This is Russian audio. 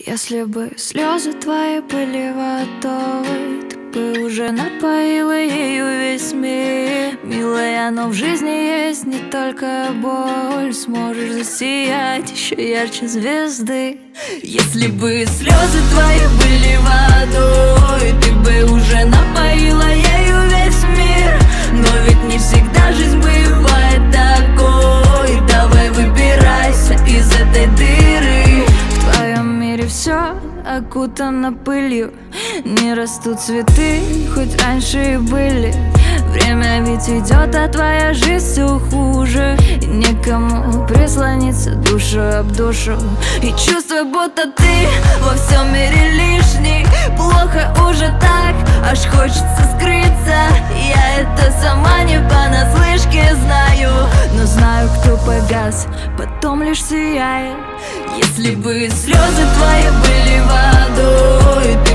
Если бы слезы твои были водой, ты бы уже напоила ею весь мир. Милая, но в жизни есть не только боль, сможешь засиять еще ярче звезды. Если бы слезы твои были водой, ты бы уже напоила ею весь мир. Но ведь не всегда жизнь бывает такой. Давай выбирайся из этой дыры. В твоем мире все окутано пылью, не растут цветы, хоть раньше и были. Время ведь идет, а твоя жизнь все хуже, и некому прислониться душу об душу. И чувствую, будто ты во всем мире лишний. Плохо уже так, аж хочется скрыться. Я это сама не понаслышке знаю, но знаю, кто погас, потом лишь сияет. Если бы слезы твои были водой, ты